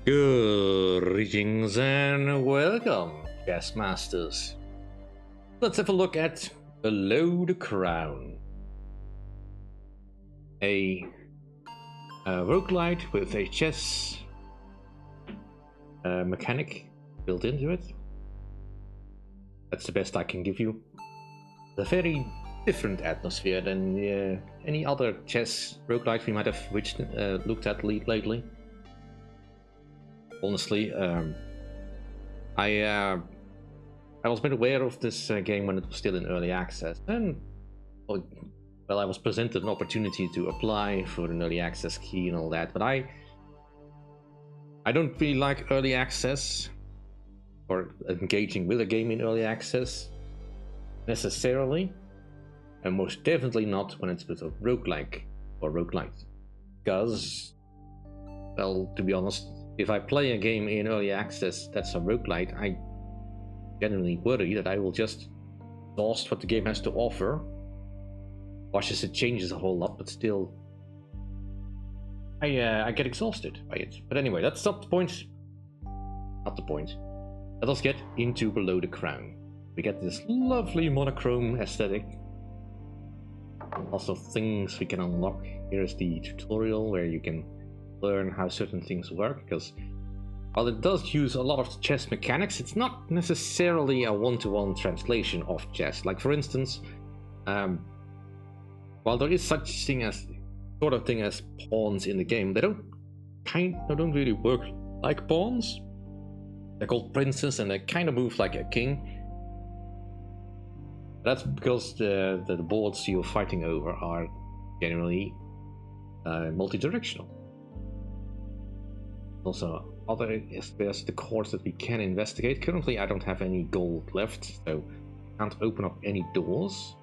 Greetings and welcome, chess masters. Let's have a look at Below the Crown, a roguelite with a chess mechanic built into it. That's the best I can give you. A very different atmosphere than any other chess roguelite we might have looked at lately. Honestly, I was made aware of this game when it was still in early access, and well, I was presented an opportunity to apply for an early access key and all that. But I don't really like early access or engaging with a game in early access necessarily, and most definitely not when it's with a roguelike or roguelite, because, well, to be honest, if I play a game in early access that's a roguelite, I genuinely worry that I will just exhaust what the game has to offer. Watch as it changes a whole lot, but still, I get exhausted by it. But anyway, that's not the point. Not the point. Let us get into Below the Crown. We get this lovely monochrome aesthetic. Also things we can unlock. Here's the tutorial where you can learn how certain things work, because while it does use a lot of chess mechanics, it's not necessarily a one-to-one translation of chess. Like, for instance, while there is such thing as pawns in the game, they don't really work like pawns. They're called princes and they kind of move like a king. That's because the boards you're fighting over are generally multi-directional. Also, other aspects, the cores that we can investigate. Currently, I don't have any gold left, so can't open up any doors,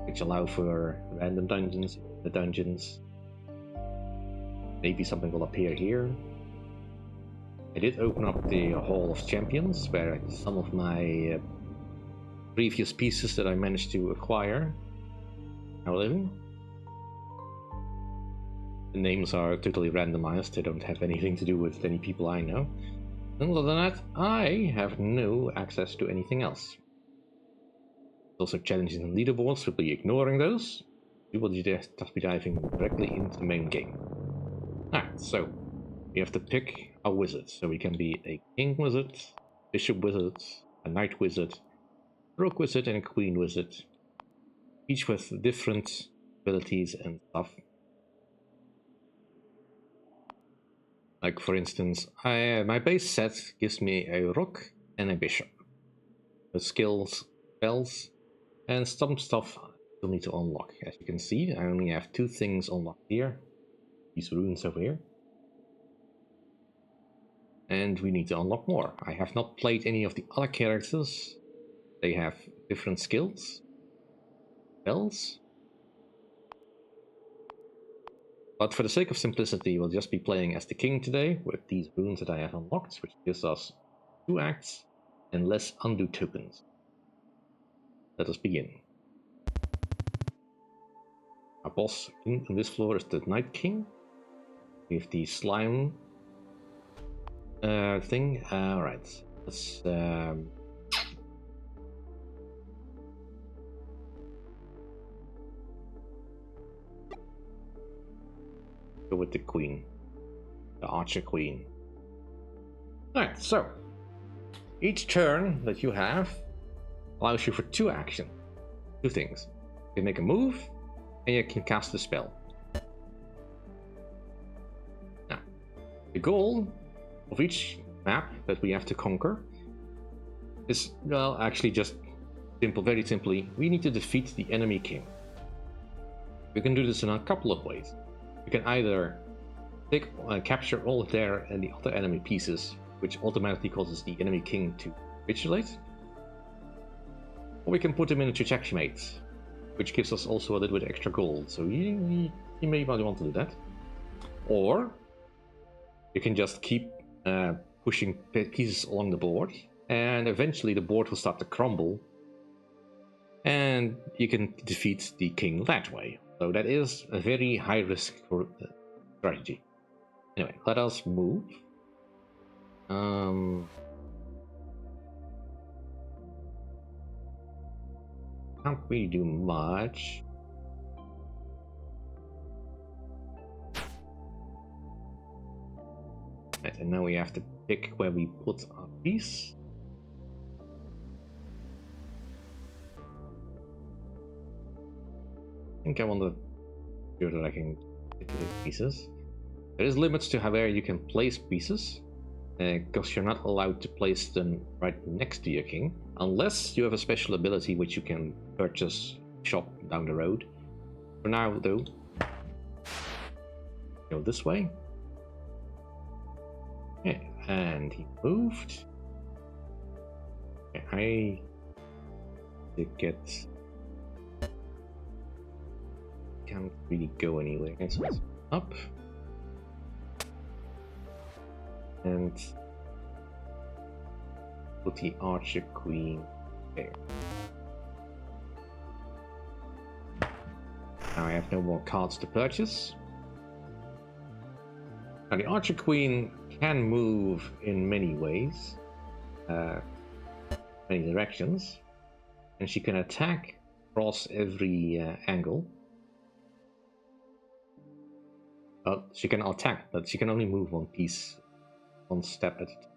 which allow for random dungeons. The dungeons. Maybe something will appear here. I did open up the Hall of Champions, where some of my previous pieces that I managed to acquire are living. The names are totally randomized, they don't have anything to do with any people I know. Other than that, I have no access to anything else. Also challenges and leaderboards, we'll be ignoring those. We will just be diving directly into the main game. Alright, so we have to pick a wizard. So we can be a king wizard, bishop wizard, a knight wizard, rook wizard, and a queen wizard. Each with different abilities and stuff. Like, for instance, my base set gives me a rook and a bishop. The skills, spells, and some stuff I still need to unlock. As you can see, I only have 2 things unlocked here. These runes over here. And we need to unlock more. I have not played any of the other characters. They have different skills, spells. But for the sake of simplicity, we'll just be playing as the king today with these runes that I have unlocked, which gives us 2 acts and less undo tokens. Let us begin. Our boss in this floor is the Night King. We have the slime thing. Alright, let's go with the queen, the archer queen. Alright, so each turn that you have allows you for 2 actions, 2 things. You can make a move and you can cast a spell. Now, the goal of each map that we have to conquer is, well, actually just simple, very simply, we need to defeat the enemy king. We can do this in a couple of ways. We can either capture all of their and the other enemy pieces, which automatically causes the enemy king to capitulate, or we can put them in a checkmate, which gives us also a little bit extra gold. So you may want to do that, or you can just keep pushing pieces along the board, and eventually the board will start to crumble, and you can defeat the king that way. So that is a very high risk strategy. Anyway, let us move. Can't really do much. Right, and now we have to pick where we put our piece. I think I want to sure that I can get the pieces. There is limits to how where you can place pieces, because you're not allowed to place them right next to your king, unless you have a special ability which you can purchase shop down the road. For now, though, go this way. Yeah, and he moved. Okay, I did get. Can't really go anywhere. So it's up. And put the archer queen there. Now I have no more cards to purchase. Now the archer queen can move in many ways, many directions, and she can attack across every angle. She can attack, but she can only move one piece, one step at a time.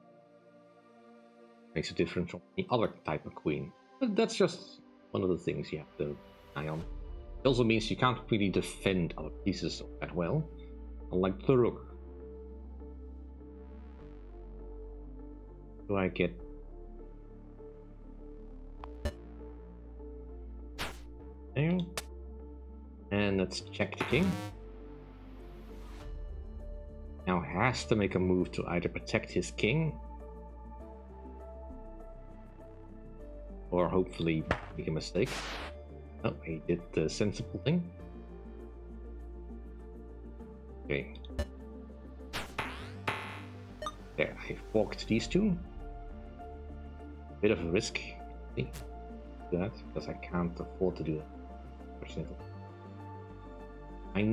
Makes a difference from the other type of queen. But that's just one of the things you have to eye on. It also means you can't really defend other pieces that well, unlike the rook. Do I get... there? And let's check the king. Now has to make a move to either protect his king or hopefully make a mistake. Oh, he did the sensible thing. Okay. There, I forked these two. Bit of a risk. See? Do that, because I can't afford to do that. Unfortunately. I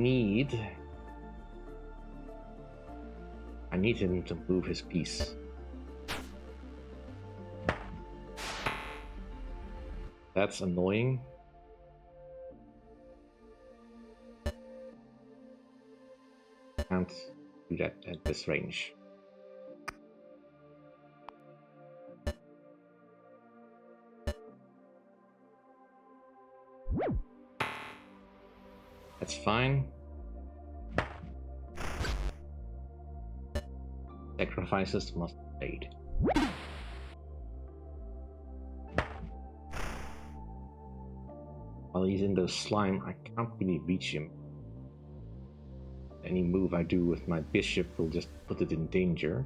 need him to move his piece. That's annoying. Can't do that at this range. That's fine. Sacrifices must be paid. While he's in the slime, I can't really reach him. Any move I do with my bishop will just put it in danger.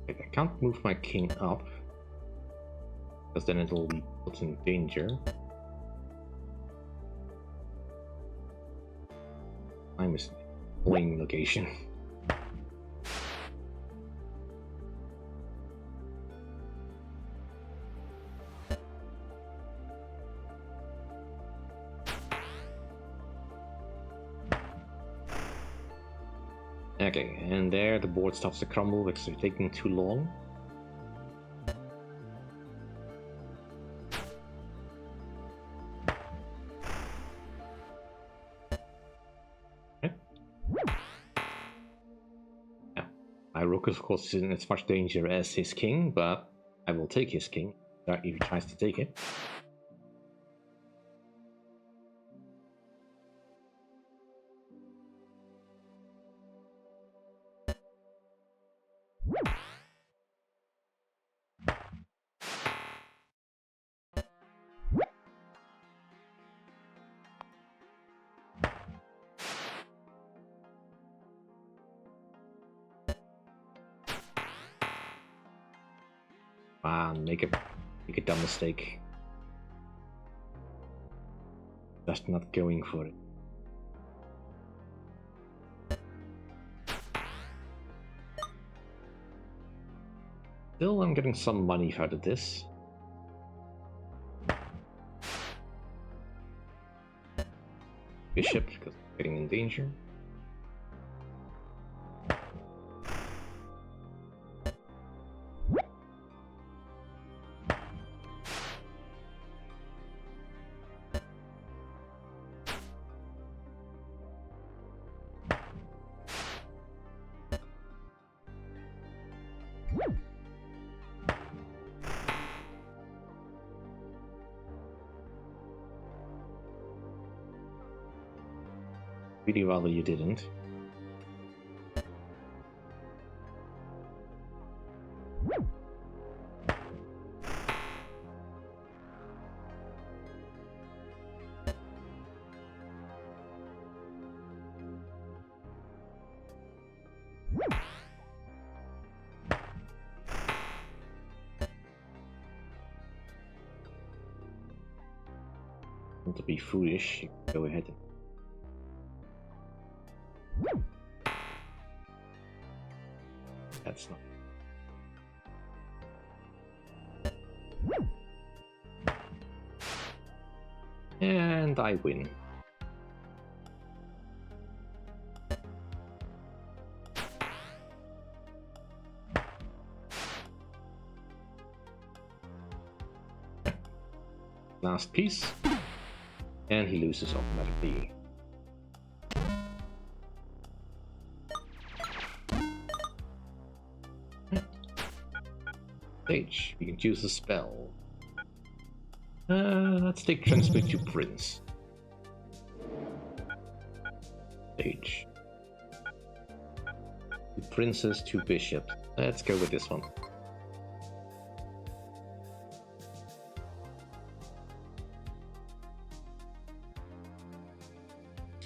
I can't move my king up, because then it'll be put in danger. I'm a playing location. Okay, and there the board starts to crumble because they're taking too long. Okay. Yeah, my rook of course is in as much danger as his king, but I will take his king if he tries to take it. Make a dumb mistake. Just not going for it. Still, I'm getting some money out of this. Bishop, because I'm getting in danger. Really well that you didn't. Want to be foolish, you can go ahead and that's not. And I win. Last piece. And he loses automatically. Stage. We can choose a spell. Let's take Transmit to Prince. Stage. 2 princes, 2 bishops. Let's go with this one.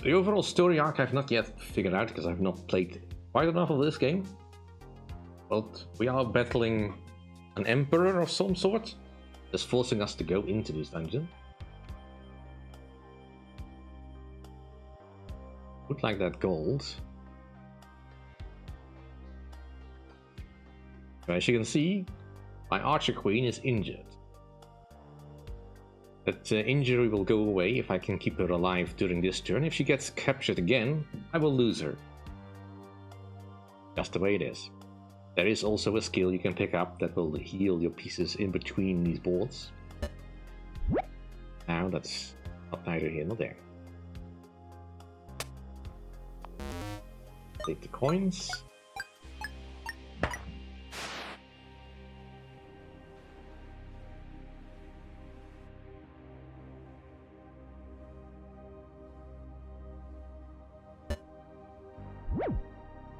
The overall story arc I've not yet figured out because I've not played quite enough of this game. But we are battling an emperor of some sort, that's forcing us to go into this dungeon. Would like that gold. As you can see, my archer queen is injured. That injury will go away if I can keep her alive during this turn. If she gets captured again, I will lose her. Just the way it is. There is also a skill you can pick up that will heal your pieces in between these boards. Now that's not neither here nor there. Take the coins.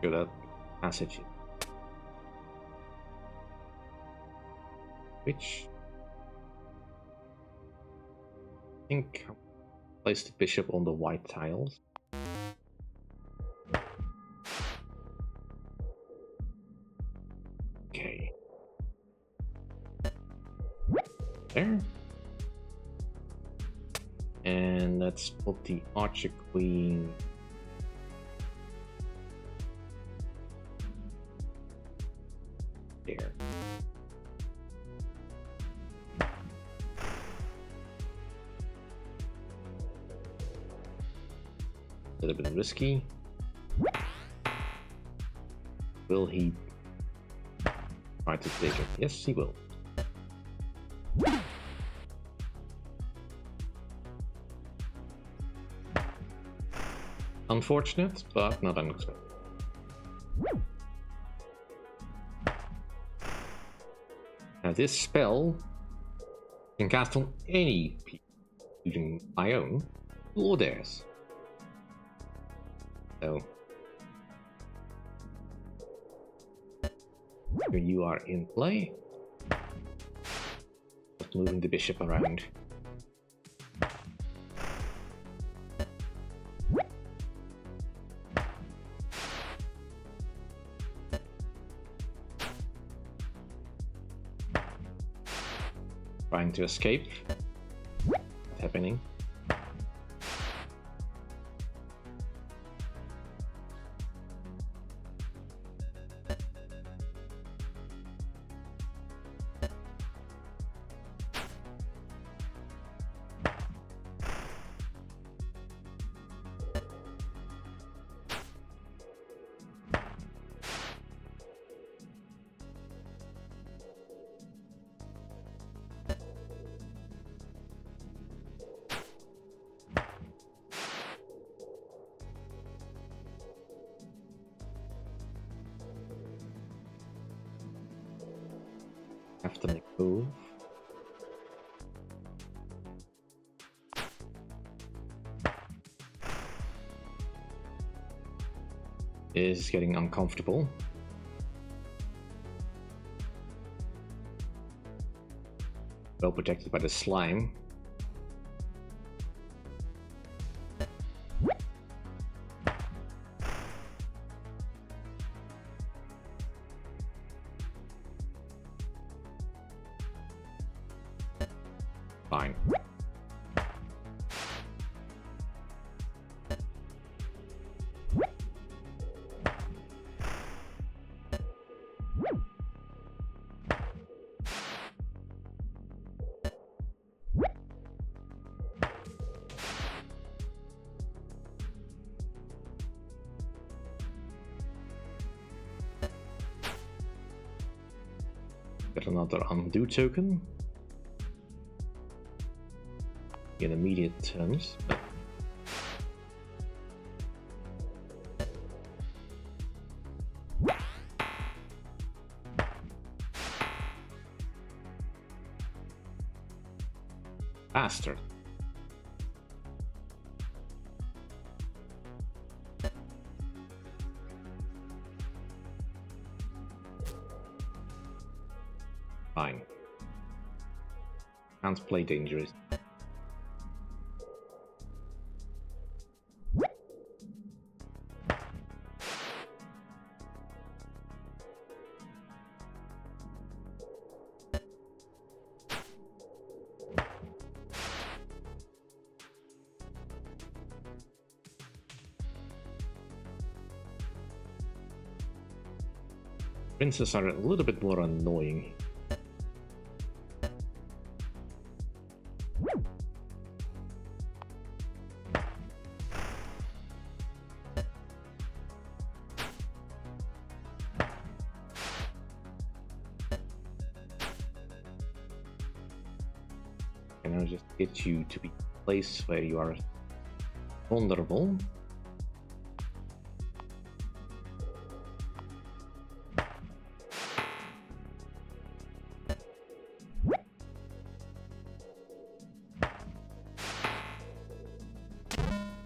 Go that passage. Which I think I'll place the bishop on the white tiles. Okay. There. And let's put the archer queen there. A little bit risky. Will he try to take it? Yes, he will. Unfortunate, but not unexpected. Now this spell can cast on any piece, including my own or theirs. So here you are in play. Just moving the bishop around. Trying to escape. What's happening? have to make a move. Is getting uncomfortable. Well protected by the slime. Fine. Get another undo token in immediate terms. Faster. Fine. Can't play dangerous. Princes are a little bit more annoying. And I'll just get you to be a place where you are vulnerable.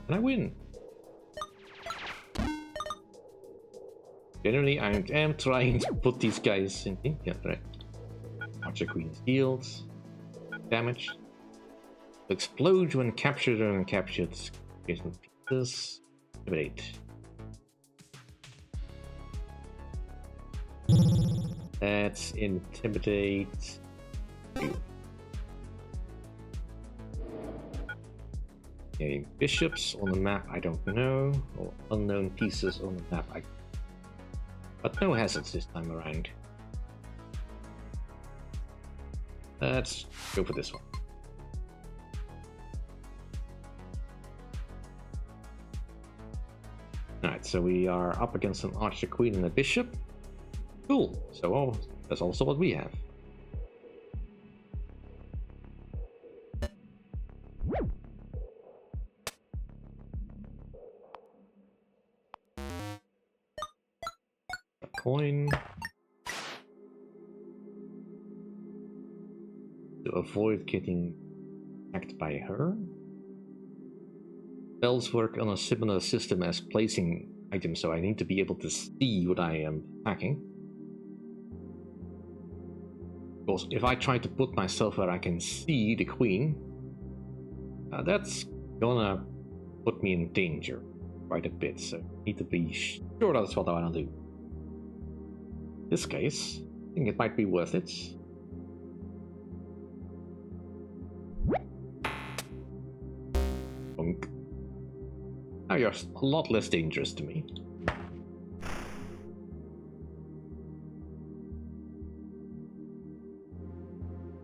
And I win. Generally, I am trying to put these guys in. Yeah, right. Archer Queen's heals. Damage. Explode when captured or uncaptured. Pieces. Intimidate. That's intimidate. You. Okay, bishops on the map, I don't know. Or unknown pieces on the map, but no hazards this time around. Let's go for this one. Alright, so we are up against an Archer Queen and a Bishop. Cool, so that's also what we have. Coin to avoid getting attacked by her. Spells work on a similar system as placing items, so I need to be able to see what I am attacking. Because if I try to put myself where I can see the queen, that's gonna put me in danger quite a bit, so I need to be sure that's what I want to do. In this case, I think it might be worth it. Bonk. Now you're a lot less dangerous to me.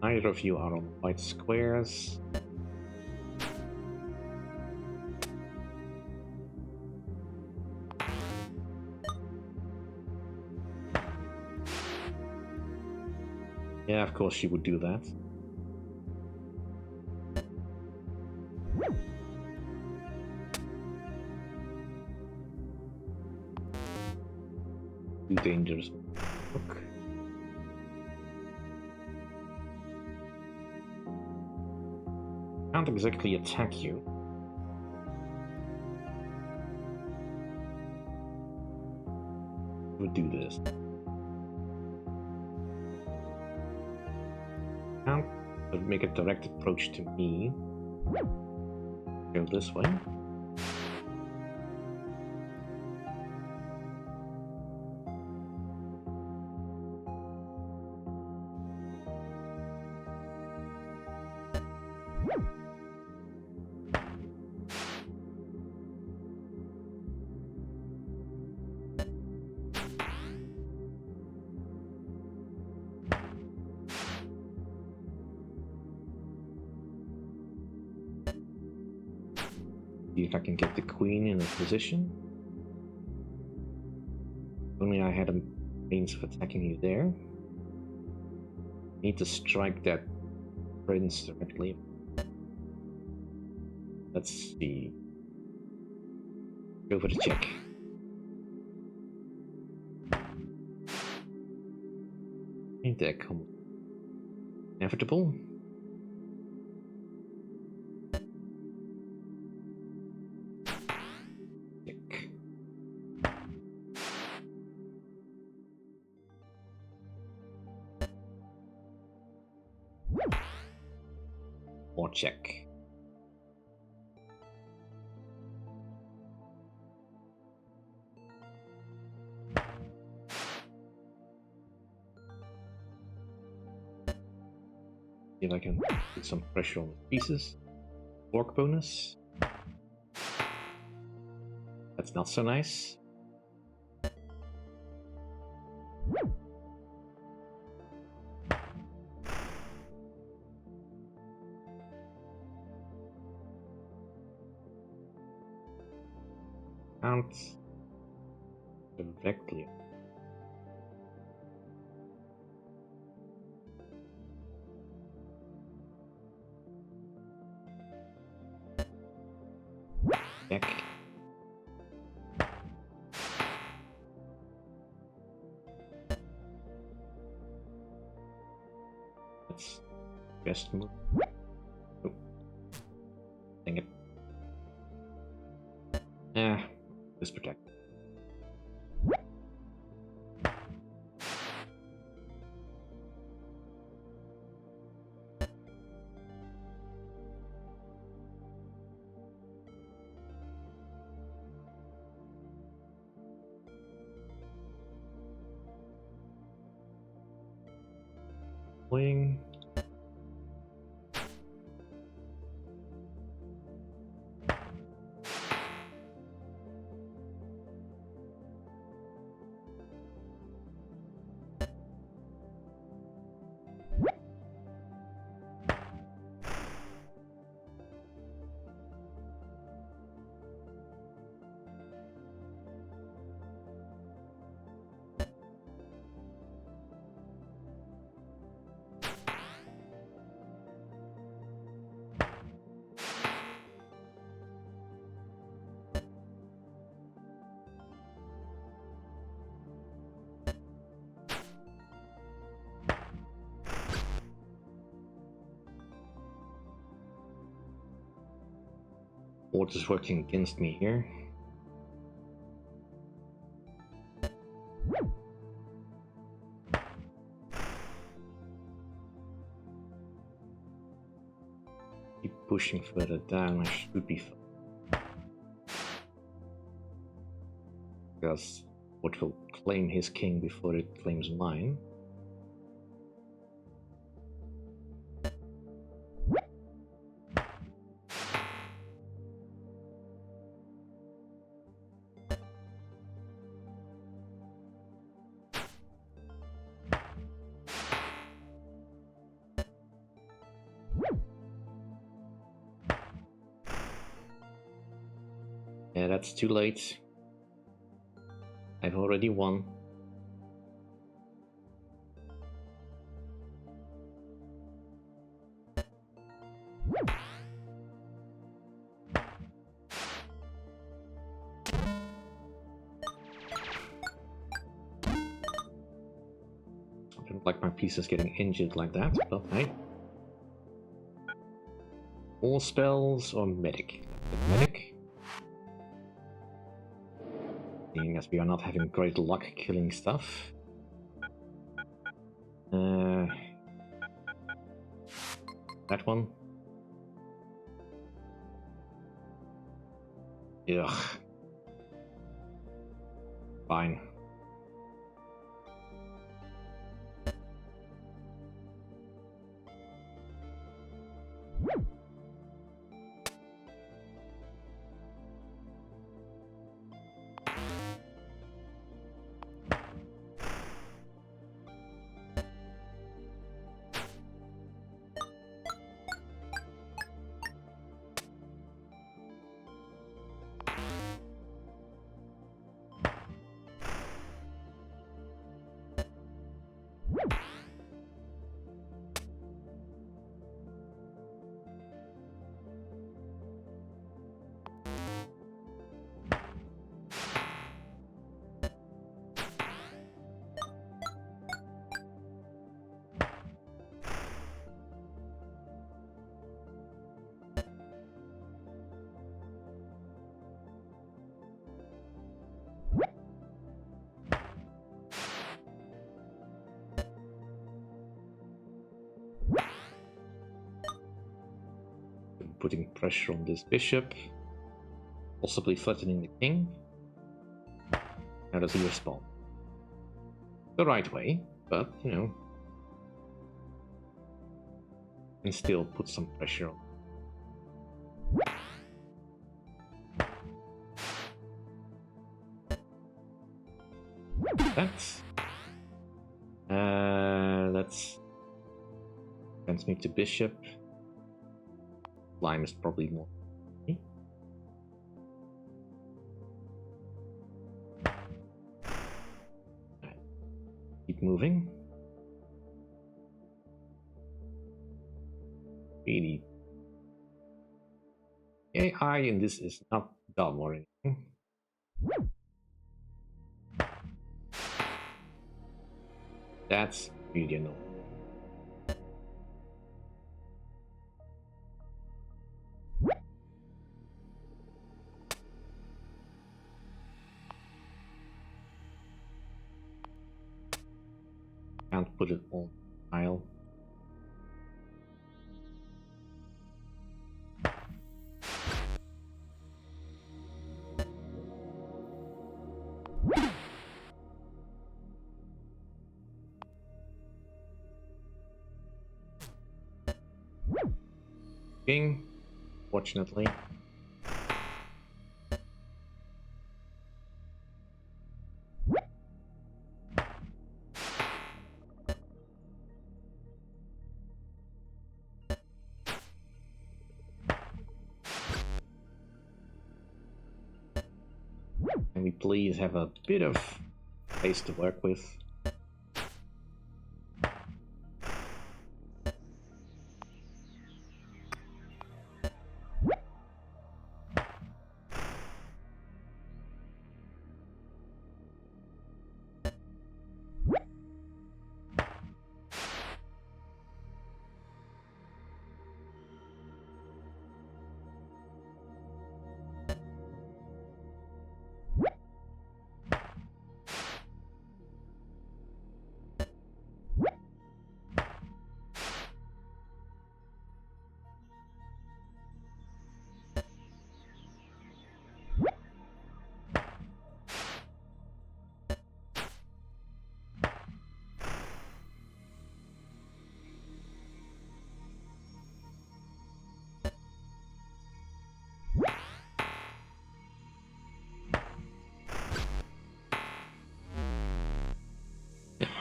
Neither of you are on white squares. Yeah, of course she would do that. Too dangerous. Look. Can't exactly attack you. Would do this. Can't make a direct approach to me. Go this way. See if I can get the queen in a position. If only I had a means of attacking you there. Need to strike that prince directly. Let's see. Go for the check. Ain't that inevitable? Check. Or check. See if I can put some pressure on the pieces. Fork bonus. That's not so nice. Can't directly. Check. That's best move. Oh. Dang it. This protect. Playing. What is working against me here? Keep pushing further down, I should be fine. Because what will claim his king before it claims mine? Yeah, that's too late. I've already won. I don't like my pieces getting injured like that, but hey. All spells or medic? Medic? Seeing as we are not having great luck killing stuff. That one. Ugh. Fine. Putting pressure on this bishop, possibly flattening the king. How does he respond? The right way, but you know, can still put some pressure on. That's sends me to bishop. Lime is probably more. Keep moving. Really, AI in this is not dumb or anything. That's really annoying. Can't put it on tile. King, fortunately. Can we please have a bit of space to work with?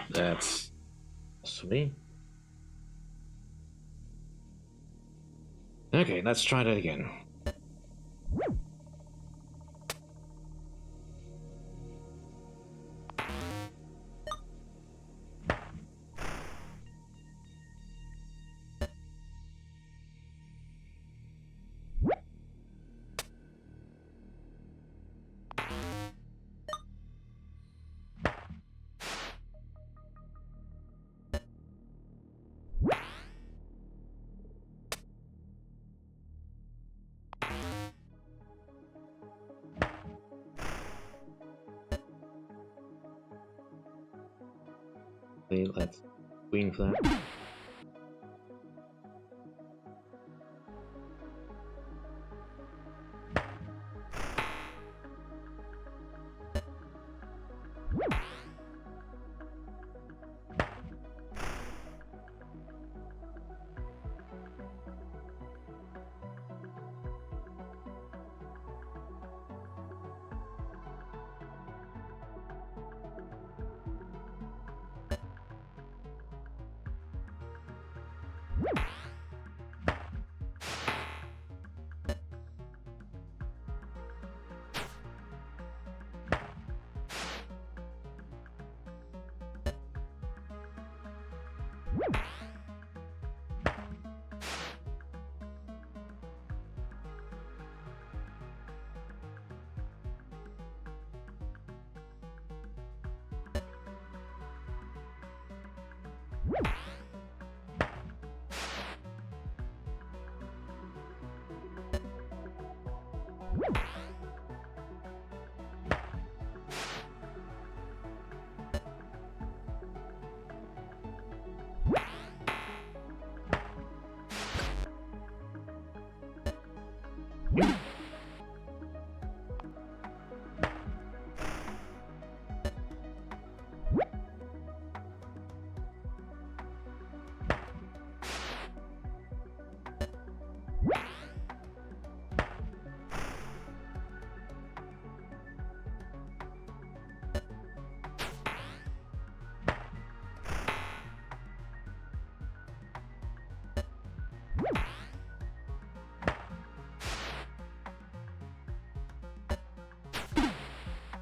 That's sweet. Okay, let's try that again. Okay, let's queen for that.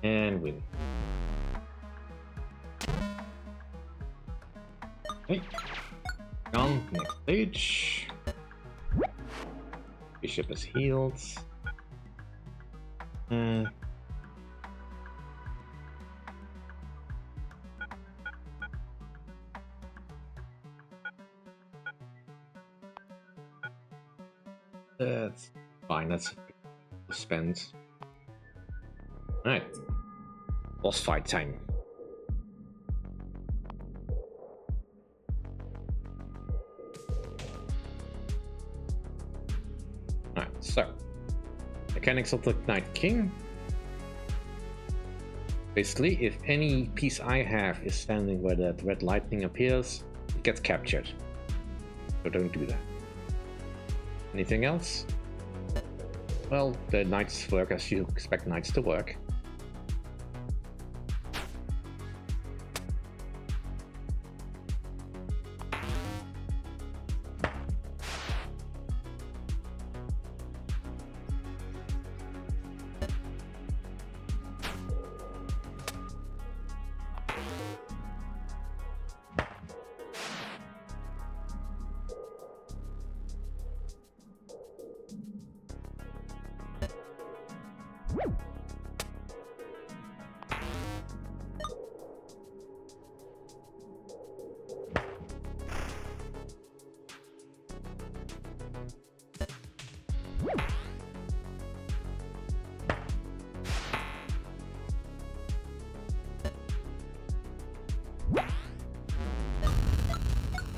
And win. Okay. On next stage. Bishop is healed. That's fine, that's spent. Alright. Boss fight time. Alright, so mechanics of the Night King. Basically, if any piece I have is standing where that red lightning appears, it gets captured. So don't do that. Anything else? Well, the knights work as you expect knights to work.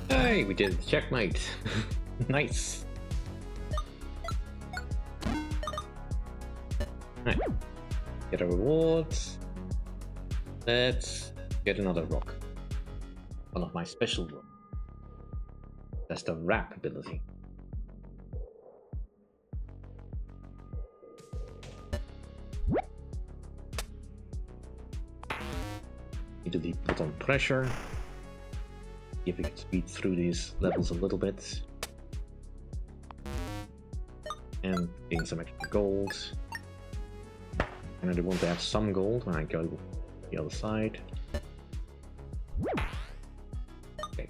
Hey, we did checkmate. Nice. Right. Get a reward. Let's get another rock. One of my special rocks. That's the wrap ability. Need to be put on pressure. See if we can speed through these levels a little bit. And gain some extra gold. And I do want to have some gold when I go the other side. Okay.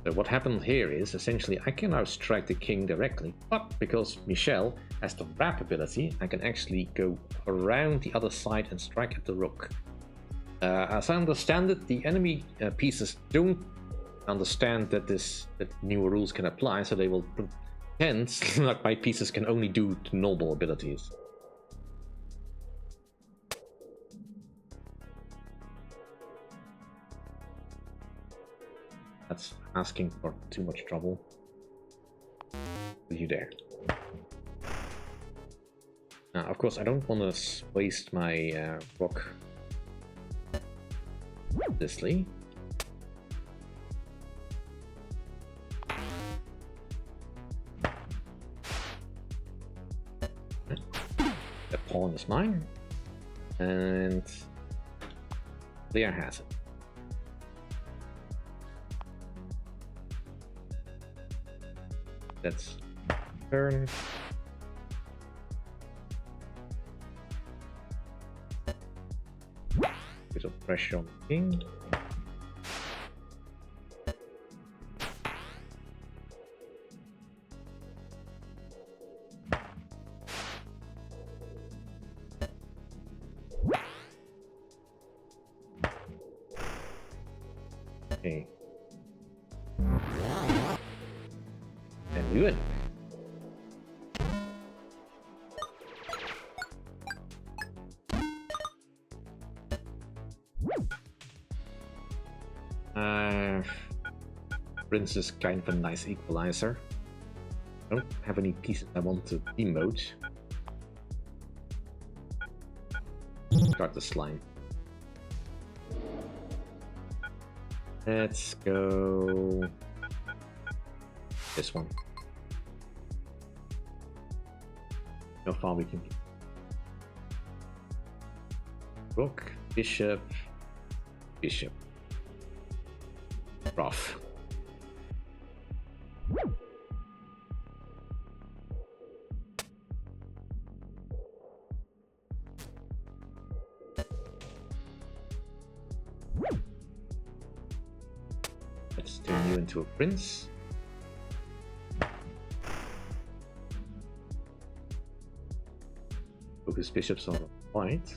So what happened here is essentially I can now strike the king directly, but because Michelle has the wrap ability, I can actually go around the other side and strike at the rook. As I understand it, the enemy pieces don't understand that that new rules can apply, so they will pretend that my pieces can only do the normal abilities. That's asking for too much trouble. Are you there? Now, of course, I don't want to waste my rock thisly. That pawn is mine, and Lear has it. That's turn. Bit of pressure on the king. Okay. And we win. Prince is kind of a nice equalizer. I don't have any pieces I want to demote. Start the slime. Let's go this one. How far we can get. Rook, bishop, bishop. Rough. Let's turn you into a prince. Focus bishops on the white.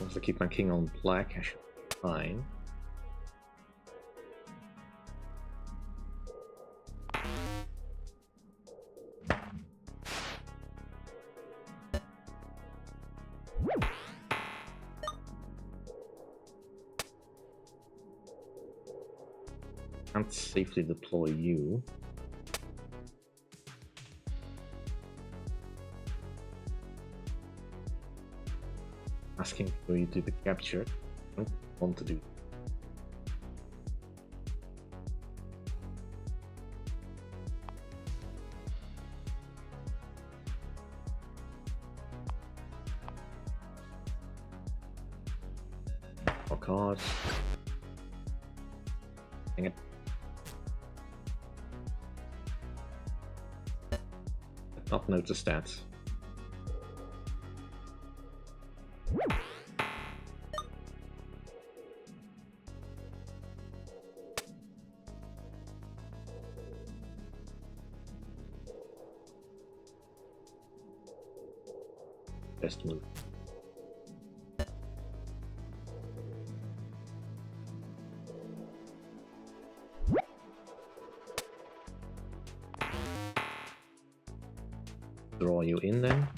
Once I keep my king on black, I should be fine. Can't safely deploy you. Asking for you to be captured. I don't want to do. Oh god. Dang it. Did not notice that. Best move. Draw you in then.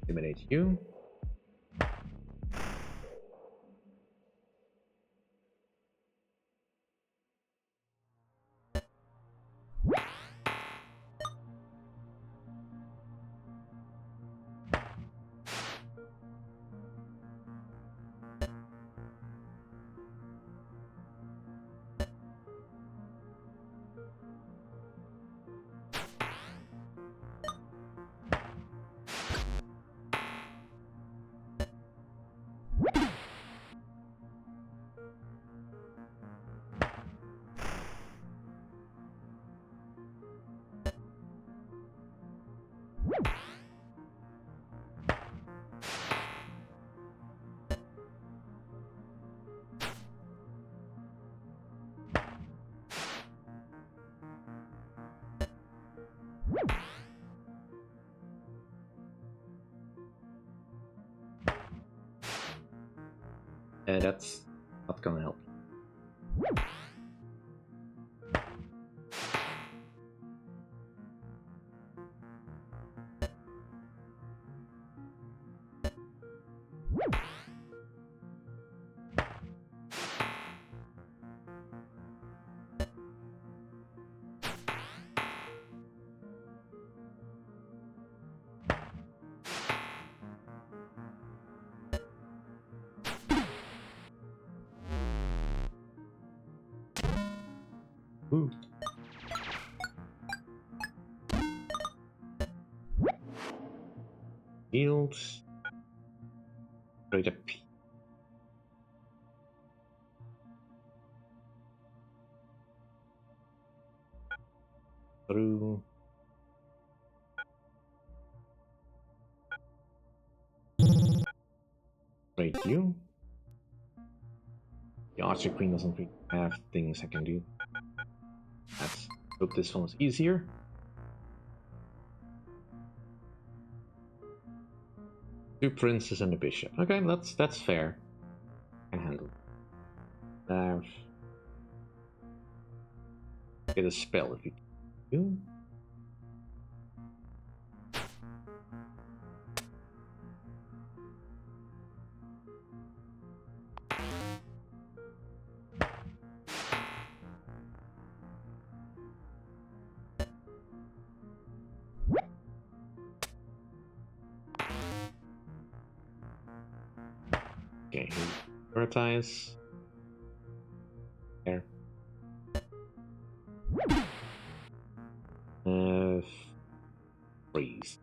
Eliminate you. That's not gonna help. Ooh. Yields. Trade a P. Through. Trade you. The Archer Queen doesn't really have things I can do. Let's hope this one is easier. Two princes and a bishop. Okay, that's fair. Can handle. Get a spell if you do. Okay, prioritize. There. Freeze.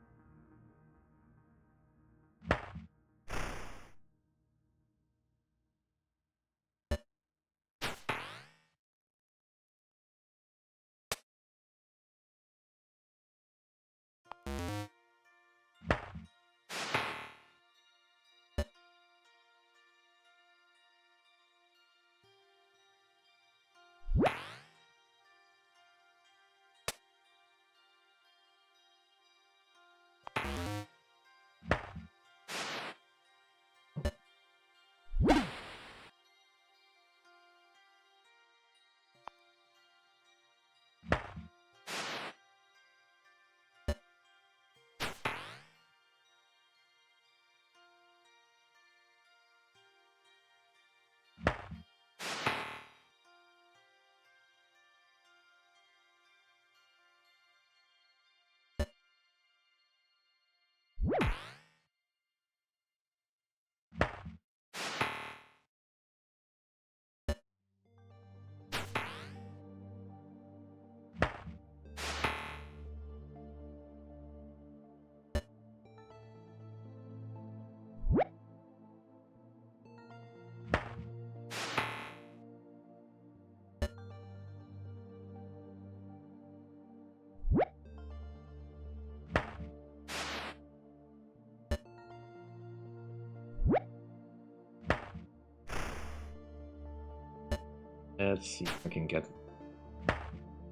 Let's see if I can get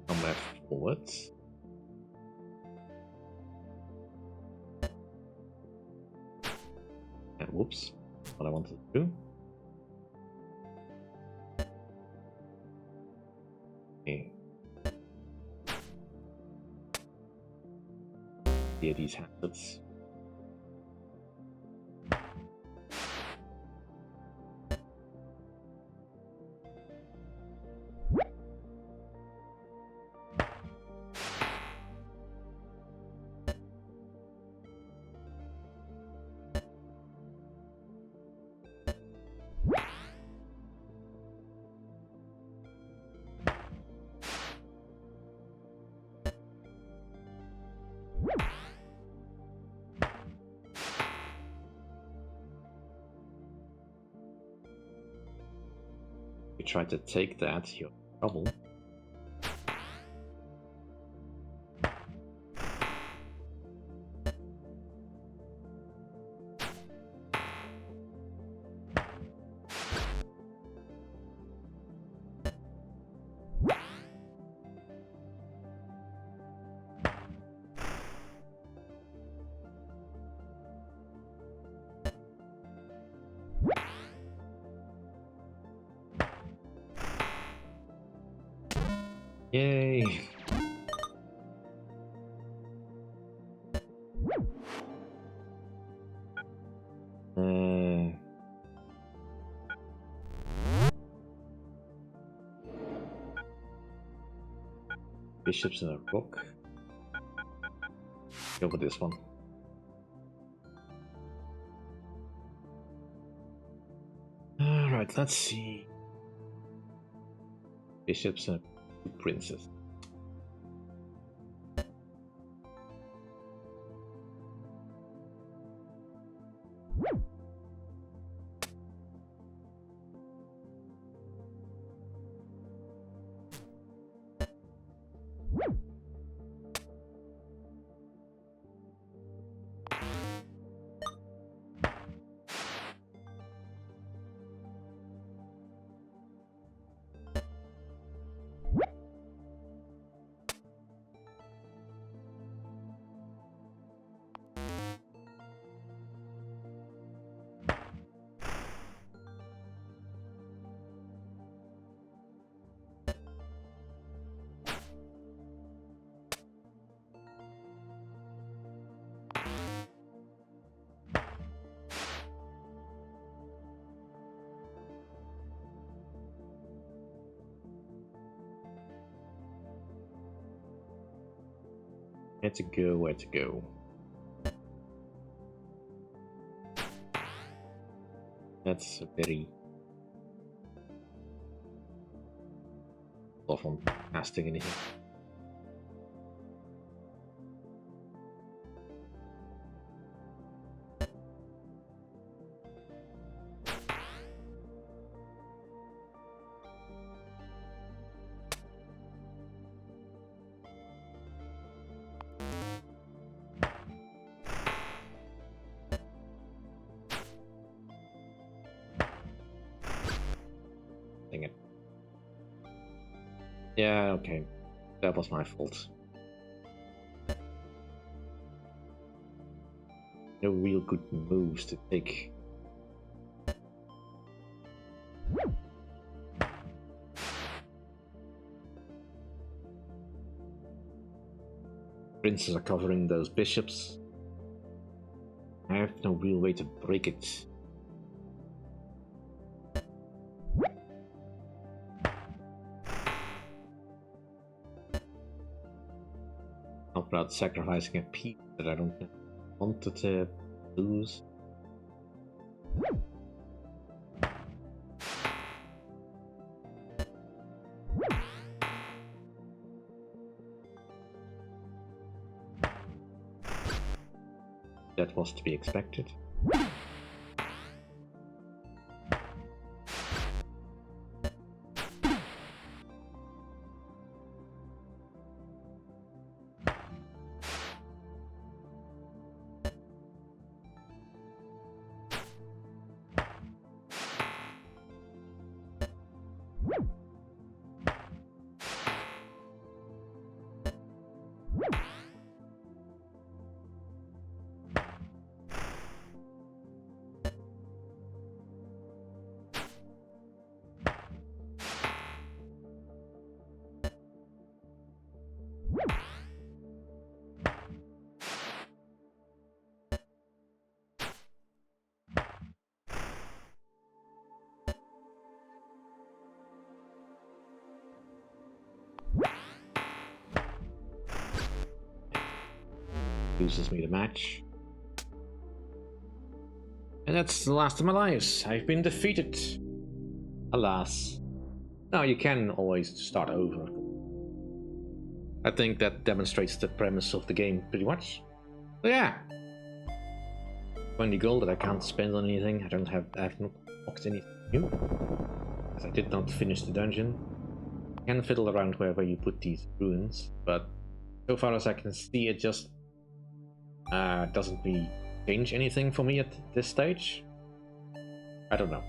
combat forwards. And whoops, what I wanted to do. Okay. Yeah, these habits. You try to take that, you're in trouble. Yay! Bishops and a rook. Go with this one. Alright, let's see. Bishops and a princess. Where to go, where to go. That's a very awful casting in here. Dang it. Yeah, okay. That was my fault. No real good moves to take. Princes are covering those bishops. I have no real way to break it. Not about sacrificing a piece that I don't want to lose. That was to be expected. Loses me the match. And that's the last of my lives. I've been defeated. Alas. Now you can always start over. I think that demonstrates the premise of the game pretty much. So yeah. 20 gold that I can't spend on anything. I have not boxed anything new. Because I did not finish the dungeon. You can fiddle around wherever you put these ruins, but so far as I can see, it just doesn't really change anything for me at this stage. I don't know.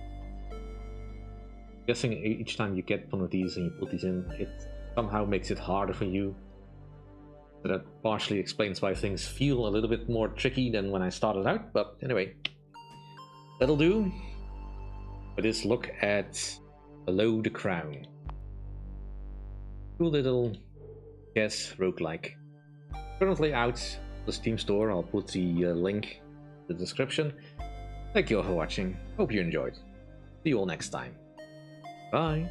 I'm guessing each time you get one of these and you put these in, it somehow makes it harder for you. So that partially explains why things feel a little bit more tricky than when I started out, but anyway. That'll do. But let's look at Below the Crown. Cool little chess roguelike. Currently out the Steam store. I'll put the link in the description. Thank you all for watching. Hope you enjoyed. See you all next time. Bye.